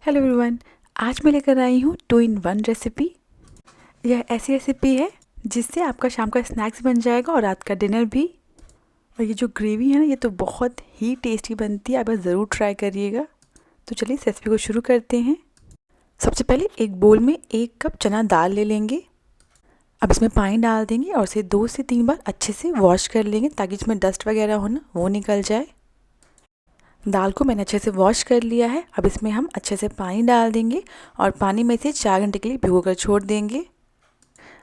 Hello everyone. आज मैं लेकर आई हूँ 2 in 1 रेसिपी। यह ऐसी रेसिपी है जिससे आपका शाम का स्नैक्स बन जाएगा और रात का डिनर भी। और ये जो ग्रेवी है ना, ये तो बहुत ही टेस्टी बनती है, आप बस ज़रूर ट्राई करिएगा। तो चलिए इस रेसिपी को शुरू करते हैं। सबसे पहले एक बोल में 1 कप चना दाल ले लेंगे। अब इसमें पानी डाल देंगे और इसे 2 से 3 बार अच्छे से वॉश कर लेंगे ताकि इसमें डस्ट वगैरह हो ना वो निकल जाए। दाल को मैंने अच्छे से वॉश कर लिया है। अब इसमें हम अच्छे से पानी डाल देंगे और पानी में इसे 4 घंटे के लिए भिगो कर छोड़ देंगे।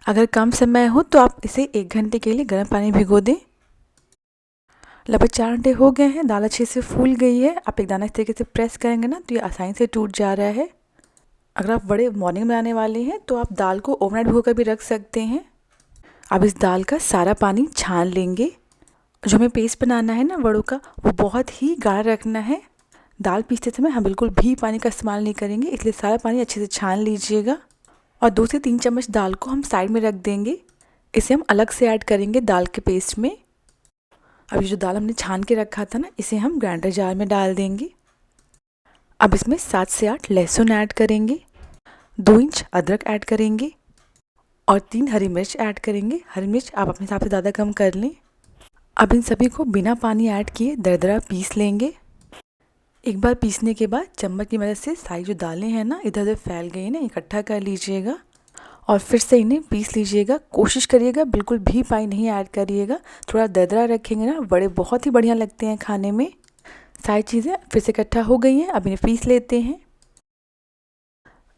अगर कम समय हो तो आप इसे 1 घंटे के लिए गर्म पानी भिगो दें। लगभग 4 घंटे हो गए हैं, दाल अच्छे से फूल गई है। आप एक दाना इस तरीके से प्रेस करेंगे ना तो ये आसानी से टूट जा रहा है। अगर आप बड़े मॉर्निंग में बनाने वाले हैं तो आप दाल को ओवरनाइट भिगो कर भी रख सकते हैं। अब इस दाल का सारा पानी छान लेंगे। जो हमें पेस्ट बनाना है ना वड़ों का, वो बहुत ही गाढ़ा रखना है। दाल पीसते समय हम बिल्कुल भी पानी का इस्तेमाल नहीं करेंगे, इसलिए सारा पानी अच्छे से छान लीजिएगा। और 2 से 3 चम्मच दाल को हम साइड में रख देंगे। इसे हम अलग से ऐड करेंगे दाल के पेस्ट में। अब ये जो दाल हमने छान के रखा था ना, इसे हम ग्राइंडर जार में डाल देंगे। अब इसमें 7 से 8 लहसुन ऐड करेंगे, 2 इंच अदरक ऐड करेंगे और 3 हरी मिर्च ऐड करेंगे। हरी मिर्च आप अपने हिसाब से ज़्यादा कम कर लें। अब इन सभी को बिना पानी ऐड किए दरदरा पीस लेंगे। एक बार पीसने के बाद चम्मच की मदद से सारी जो दालें हैं ना इधर उधर फैल गई है ना, इकट्ठा कर लीजिएगा और फिर से इन्हें पीस लीजिएगा। कोशिश करिएगा बिल्कुल भी पानी नहीं ऐड करिएगा, थोड़ा दरदरा रखेंगे ना बड़े बहुत ही बढ़िया लगते हैं खाने में। सारी चीज़ें फिर से इकट्ठा हो गई हैं, अब इन्हें पीस लेते हैं।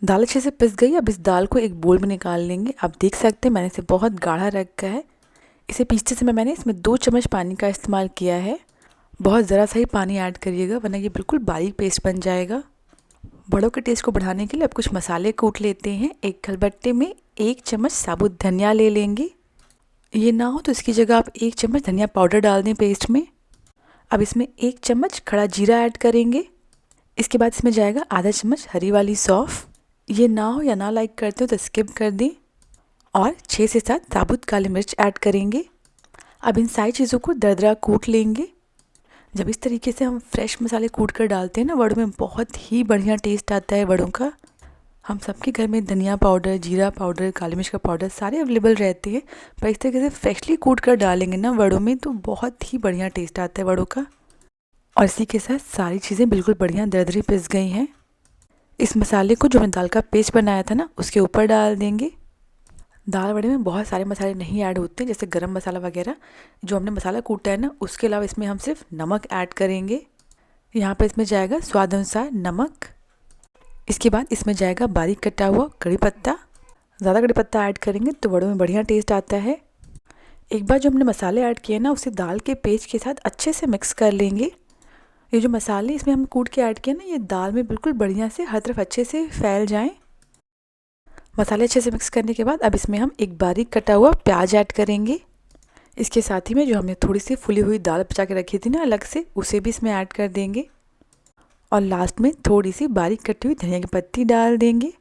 दाल अच्छे से पिस गई। अब इस दाल को एक बोल में निकाल लेंगे। आप देख सकते हैं मैंने इसे बहुत गाढ़ा रखा है। इसे पीसते समय मैंने इसमें 2 चम्मच पानी का इस्तेमाल किया है। बहुत ज़रा सा ही पानी ऐड करिएगा वरना ये बिल्कुल बारीक पेस्ट बन जाएगा। बड़ों के टेस्ट को बढ़ाने के लिए अब कुछ मसाले कूट लेते हैं। एक खलबट्टे में 1 चम्मच साबुत धनिया ले लेंगे। ये ना हो तो इसकी जगह आप 1 चम्मच धनिया पाउडर डाल दें पेस्ट में। अब इसमें 1 चम्मच खड़ा जीरा ऐड करेंगे। इसके बाद इसमें जाएगा आधा चम्मच हरी वाली सौंफ। ये ना हो या ना लाइक करते हो तो स्किप कर दें। और 6 से 7 साबुत काली मिर्च ऐड करेंगे। अब इन सारी चीज़ों को दरदरा कूट लेंगे। जब इस तरीके से हम फ्रेश मसाले कूट कर डालते हैं ना वड़ों में, बहुत ही बढ़िया टेस्ट आता है वड़ों का। हम सबके घर में धनिया पाउडर, जीरा पाउडर, काली मिर्च का पाउडर सारे अवेलेबल रहते हैं, पर इस तरीके से फ्रेशली कूट कर डालेंगे ना वड़ों में तो बहुत ही बढ़िया टेस्ट आता है वड़ों का। और इसी के साथ सारी चीज़ें बिल्कुल बढ़िया दरदरी पिस गई हैं। इस मसाले को जो हमने दाल का पेस्ट बनाया था ना उसके ऊपर डाल देंगे। दाल वड़े में बहुत सारे मसाले नहीं ऐड होते, जैसे गरम मसाला वगैरह। जो हमने मसाला कूटा है ना उसके अलावा इसमें हम सिर्फ नमक ऐड करेंगे। यहाँ पर इसमें जाएगा स्वाद अनुसार नमक। इसके बाद इसमें जाएगा बारीक कटा हुआ कड़ी पत्ता। ज़्यादा कड़ी पत्ता ऐड करेंगे तो वड़ों में बढ़िया टेस्ट आता है। एक बार जो हमने मसाले ऐड किए ना उसे दाल के पेस्ट के साथ अच्छे से मिक्स कर लेंगे। ये जो मसाले इसमें हम कूट के ऐड किए ना, ये दाल में बिल्कुल बढ़िया से हर तरफ अच्छे से फैल जाएँ। मसाले अच्छे से मिक्स करने के बाद अब इसमें हम एक बारीक कटा हुआ प्याज ऐड करेंगे। इसके साथ ही में जो हमने थोड़ी सी फुली हुई दाल बचा के रखी थी ना अलग से, उसे भी इसमें ऐड कर देंगे। और लास्ट में थोड़ी सी बारीक कटी हुई धनिया की पत्ती डाल देंगे।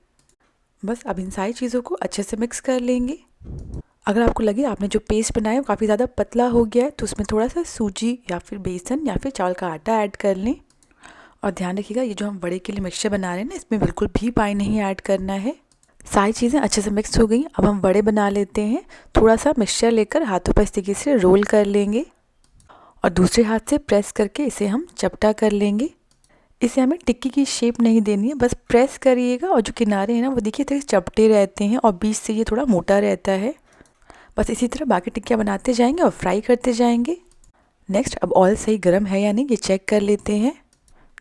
बस अब इन सारी चीज़ों को अच्छे से मिक्स कर लेंगे। अगर आपको लगे आपने जो पेस्ट बनाया वो काफ़ी ज़्यादा पतला हो गया है तो उसमें थोड़ा सा सूजी या फिर बेसन या फिर चावल का आटा ऐड कर लें। और ध्यान रखिएगा ये जो हम बड़े के लिए मिक्सचर बना रहे हैं ना, इसमें बिल्कुल भी पानी नहीं ऐड करना है। सारी चीज़ें अच्छे से मिक्स हो गई। अब हम बड़े बना लेते हैं। थोड़ा सा मिक्सचर लेकर हाथों पर इस तरीके से रोल कर लेंगे और दूसरे हाथ से प्रेस करके इसे हम चपटा कर लेंगे। इसे हमें टिक्की की शेप नहीं देनी है, बस प्रेस करिएगा और जो किनारे हैं ना वो देखिए थोड़े चपटे रहते हैं और बीच से ये थोड़ा मोटा रहता है। बस इसी तरह बाकी टिक्कियाँ बनाते जाएंगे और फ्राई करते जाएंगे। नेक्स्ट अब ऑयल सही गर्म है या नहीं ये चेक कर लेते हैं।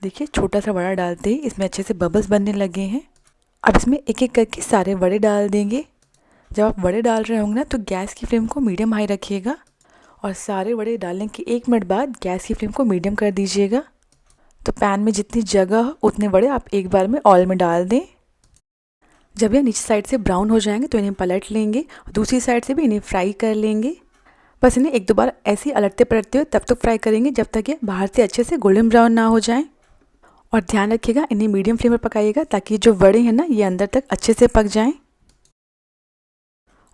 देखिए छोटा सा वड़ा डालते ही इसमें अच्छे से बबल्स बनने लगे हैं। अब इसमें एक एक करके सारे वड़े डाल देंगे। जब आप वड़े डाल रहे होंगे ना तो गैस की फ्लेम को मीडियम हाई रखिएगा और सारे वड़े डालने के 1 मिनट बाद गैस की फ्लेम को मीडियम कर दीजिएगा। तो पैन में जितनी जगह हो उतने वड़े आप एक बार में ऑयल में डाल दें। जब ये नीचे साइड से ब्राउन हो जाएंगे तो इन्हें पलट लेंगे और दूसरी साइड से भी इन्हें फ्राई कर लेंगे। बस इन्हें 1-2 बार ऐसे ही अलटते पलटते हुए तब तक फ्राई करेंगे जब तक ये बाहर से अच्छे से गोल्डन ब्राउन ना हो जाएं। और ध्यान रखिएगा इन्हें मीडियम फ्लेम पर पकाइएगा ताकि जो वड़े हैं ना ये अंदर तक अच्छे से पक जाएं।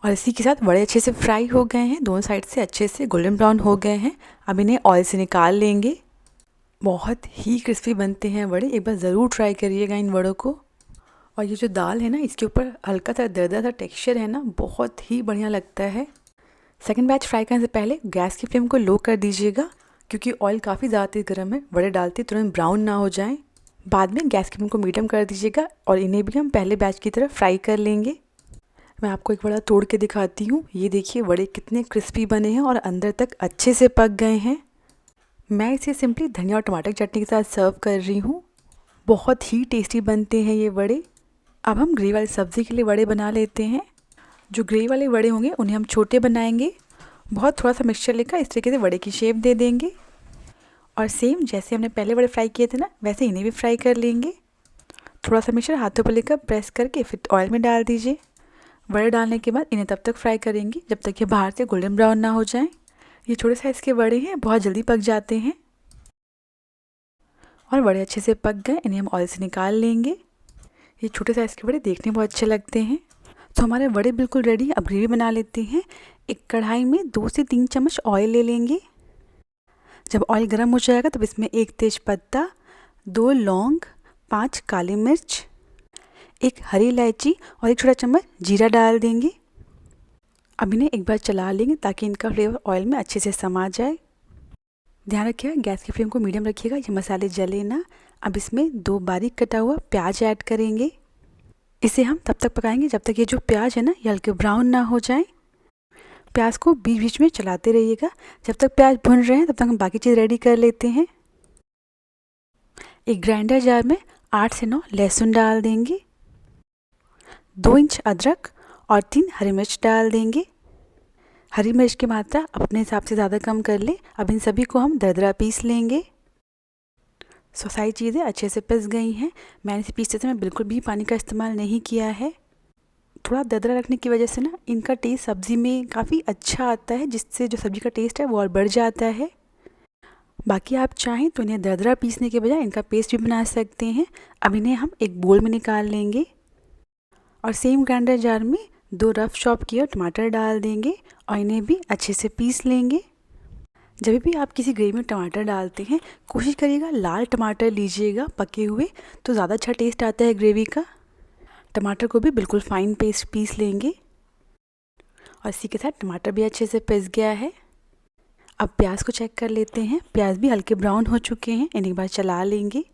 और इसी के साथ वड़े अच्छे से फ्राई हो गए हैं, दोनों साइड से अच्छे से गोल्डन ब्राउन हो गए हैं। अब इन्हें ऑयल से निकाल लेंगे। बहुत ही क्रिस्पी बनते हैं वड़े, एक बार ज़रूर ट्राई करिएगा इन वड़ों को। और ये जो दाल है ना, इसके ऊपर हल्का सा दरदरा सा टेक्सचर है ना, बहुत ही बढ़िया लगता है। सेकंड बैच फ्राई करने से पहले गैस की फ्लेम को लो कर दीजिएगा, क्योंकि ऑयल काफ़ी ज़्यादा तेज गर्म है, वड़े डालते तुरंत ब्राउन ना हो जाएं। बाद में गैस की फ्लेम को मीडियम कर दीजिएगा और इन्हें भी हम पहले बैच की तरह फ्राई कर लेंगे। मैं आपको एक वड़ा तोड़ के दिखाती हूँ। ये देखिए वड़े कितने क्रिस्पी बने हैं और अंदर तक अच्छे से पक गए हैं। मैं इसे सिंपली धनिया और टमाटर की चटनी के साथ सर्व कर रही हूँ। बहुत ही टेस्टी बनते हैं ये वड़े। अब हम ग्रेवी वाली सब्ज़ी के लिए वड़े बना लेते हैं। जो ग्रेवी वाले वड़े होंगे उन्हें हम छोटे बनाएंगे। बहुत थोड़ा सा मिक्सचर लेकर इस तरीके से वड़े की शेप दे देंगे और सेम जैसे हमने पहले वड़े फ्राई किए थे ना, वैसे इन्हें भी फ्राई कर लेंगे। थोड़ा सा मिक्सचर हाथों पर लेकर प्रेस करके फिर ऑयल में डाल दीजिए। वड़े डालने के बाद इन्हें तब तक फ्राई करेंगे जब तक ये बाहर से गोल्डन ब्राउन ना हो जाएं। ये छोटे साइज़ के वड़े हैं, बहुत जल्दी पक जाते हैं और वड़े अच्छे से पक गए। इन्हें हम ऑयल से निकाल लेंगे। ये छोटे साइज़ के वड़े देखने में बहुत अच्छे लगते हैं। तो हमारे वड़े बिल्कुल रेडी है। अब ग्रेवी बना लेते हैं। एक कढ़ाई में 2 से 3 चम्मच ऑयल ले लेंगे। जब ऑयल गर्म हो जाएगा तब इसमें 1 तेज पत्ता, 2 लौंग, 5 काली मिर्च, 1 हरी इलायची और 1 छोटा चम्मच जीरा डाल देंगे। अब इन्हें एक बार चला लेंगे ताकि इनका फ्लेवर ऑयल में अच्छे से समा जाए। ध्यान रखिएगा गैस की फ्लेम को मीडियम रखिएगा, ये मसाले जले ना। अब इसमें 2 बारीक कटा हुआ प्याज ऐड करेंगे। इसे हम तब तक पकाएंगे जब तक ये जो प्याज है ना, ये हल्के ब्राउन ना हो जाए। प्याज को बीच बीच में चलाते रहिएगा। जब तक प्याज भुन रहे हैं तब तक हम बाकी चीज़ रेडी कर लेते हैं। एक ग्राइंडर जार में 8 से 9 लहसुन डाल देंगे, 2 इंच अदरक और 3 हरी मिर्च डाल देंगे। हरी मिर्च की मात्रा अपने हिसाब से ज़्यादा कम कर ले। अब इन सभी को हम दरदरा पीस लेंगे। सारी चीज़ें अच्छे से पिस गई हैं। मैंने इसे पीसते समय बिल्कुल भी पानी का इस्तेमाल नहीं किया है। थोड़ा दरदरा रखने की वजह से ना इनका टेस्ट सब्ज़ी में काफ़ी अच्छा आता है, जिससे जो सब्ज़ी का टेस्ट है वो और बढ़ जाता है। बाकी आप चाहें तो इन्हें दरदरा पीसने के बजाय इनका पेस्ट भी बना सकते हैं। अब इन्हें हम एक बोल में निकाल लेंगे और सेम ग्राइंडर जार में 2 रफ चॉप किए टमाटर डाल देंगे और इन्हें भी अच्छे से पीस लेंगे। जब भी आप किसी ग्रेवी में टमाटर डालते हैं, कोशिश करिएगा लाल टमाटर लीजिएगा पके हुए, तो ज़्यादा अच्छा टेस्ट आता है ग्रेवी का। टमाटर को भी बिल्कुल फाइन पेस्ट पीस लेंगे और इसी के साथ टमाटर भी अच्छे से पिस गया है। अब प्याज को चेक कर लेते हैं। प्याज भी हल्के ब्राउन हो चुके हैं। इन्हें एक बार चला लेंगे।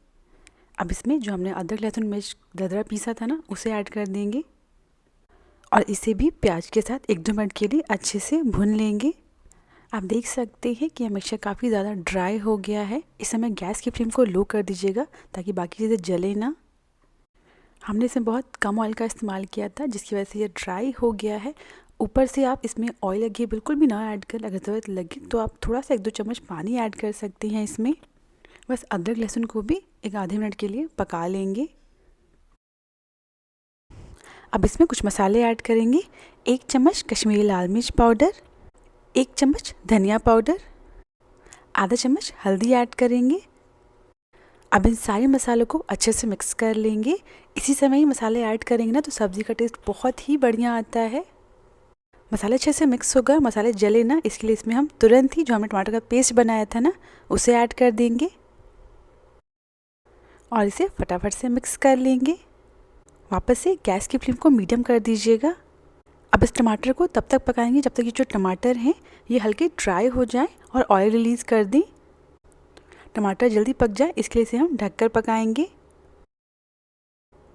अब इसमें जो हमने अदरक लहसुन मिर्च दरदरा पीसा था ना, उसे ऐड कर देंगे और इसे भी प्याज के साथ 1-2 मिनट के लिए अच्छे से भून लेंगे। आप देख सकते हैं कि यह मिक्सचर काफ़ी ज़्यादा ड्राई हो गया है। इस समय गैस की फ्लेम को लो कर दीजिएगा ताकि बाकी चीज़ें जले ना। हमने इसमें बहुत कम ऑयल का इस्तेमाल किया था, जिसकी वजह से ये ड्राई हो गया है। ऊपर से आप इसमें ऑयल घी बिल्कुल भी ना ऐड कर, अगर ज़रूरत लगे तो आप थोड़ा सा 1-2 चम्मच पानी ऐड कर सकते हैं इसमें। बस अदरक लहसुन को भी एक आधे मिनट के लिए पका लेंगे। अब इसमें कुछ मसाले ऐड करेंगे। 1 चम्मच कश्मीरी लाल मिर्च पाउडर, 1 चम्मच धनिया पाउडर, आधा चम्मच हल्दी ऐड करेंगे। अब इन सारे मसालों को अच्छे से मिक्स कर लेंगे। इसी समय ही मसाले ऐड करेंगे ना तो सब्ज़ी का टेस्ट बहुत ही बढ़िया आता है। मसाले अच्छे से मिक्स होकर मसाले जले ना, इसके लिए इसमें हम तुरंत ही जो हमने टमाटर का पेस्ट बनाया था ना, उसे ऐड कर देंगे और इसे फटाफट से मिक्स कर लेंगे। वापस से गैस की फ्लेम को मीडियम कर दीजिएगा। अब इस टमाटर को तब तक पकाएंगे जब तक ये जो टमाटर हैं ये हल्के ड्राई हो जाएं और ऑयल रिलीज़ कर दें। टमाटर जल्दी पक जाए इसके लिए इसे हम ढककर पकाएंगे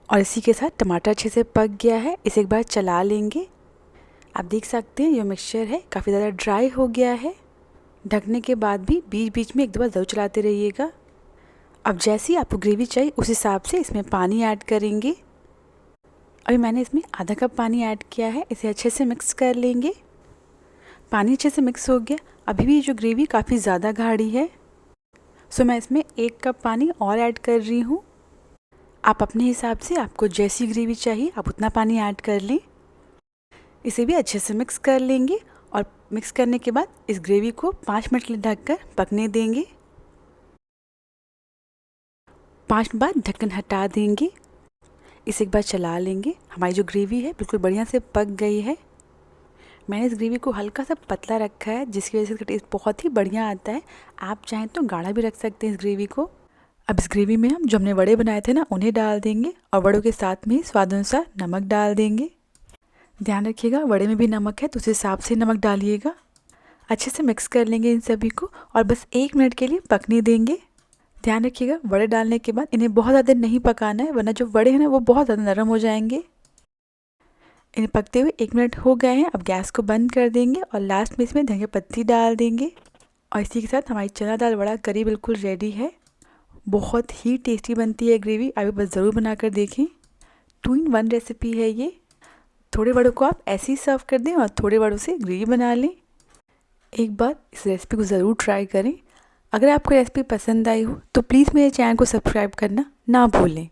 और इसी के साथ टमाटर अच्छे से पक गया है। इसे एक बार चला लेंगे। आप देख सकते हैं ये मिक्सचर है काफ़ी ज़्यादा ड्राई हो गया है। ढकने के बाद भी बीच बीच में 1-2 बार ज़रूर चलाते रहिएगा। अब जैसी आपको ग्रेवी चाहिए उस हिसाब से इसमें पानी ऐड करेंगे। अभी मैंने इसमें आधा कप पानी ऐड किया है। इसे अच्छे से मिक्स कर लेंगे। पानी अच्छे से मिक्स हो गया। अभी भी जो ग्रेवी काफ़ी ज़्यादा गाढ़ी है, सो मैं इसमें 1 कप पानी और ऐड कर रही हूँ। आप अपने हिसाब से आपको जैसी ग्रेवी चाहिए आप उतना पानी ऐड कर लें। इसे भी अच्छे से मिक्स कर लेंगे और मिक्स करने के बाद इस ग्रेवी को 5 मिनट के लिए ढककर पकने देंगे। 5 मिनट बाद ढक्कन हटा देंगे। इसे एक बार चला लेंगे। हमारी जो ग्रेवी है बिल्कुल बढ़िया से पक गई है। मैंने इस ग्रेवी को हल्का सा पतला रखा है, जिसकी वजह से इसका टेस्ट बहुत ही बढ़िया आता है। आप चाहें तो गाढ़ा भी रख सकते हैं इस ग्रेवी को। अब इस ग्रेवी में हम जो हमने वड़े बनाए थे ना, उन्हें डाल देंगे और वड़ों के साथ में स्वाद अनुसार नमक डाल देंगे। ध्यान रखिएगा वड़े में भी नमक है तो उस हिसाब से नमक डालिएगा। अच्छे से मिक्स कर लेंगे इन सभी को और बस 1 मिनट के लिए पकने देंगे। ध्यान रखिएगा वड़े डालने के बाद इन्हें बहुत ज़्यादा नहीं पकाना है, वरना जो वड़े हैं ना वो बहुत ज़्यादा नरम हो जाएंगे। इन्हें पकते हुए 1 मिनट हो गए हैं। अब गैस को बंद कर देंगे और लास्ट में इसमें धनिया पत्ती डाल देंगे। और इसी के साथ हमारी चना दाल वड़ा करी बिल्कुल रेडी है। बहुत ही टेस्टी बनती है ग्रेवी, आप बस ज़रूर बनाकर देखें। 2 in 1 रेसिपी है ये। थोड़े वड़ों को आप ऐसे ही सर्व कर दें और थोड़े वड़ों से ग्रेवी बना लें। एक बार इस रेसिपी को ज़रूर ट्राई करें। अगर आपको रेसिपी पसंद आई हो तो प्लीज़ मेरे चैनल को सब्सक्राइब करना ना भूलें।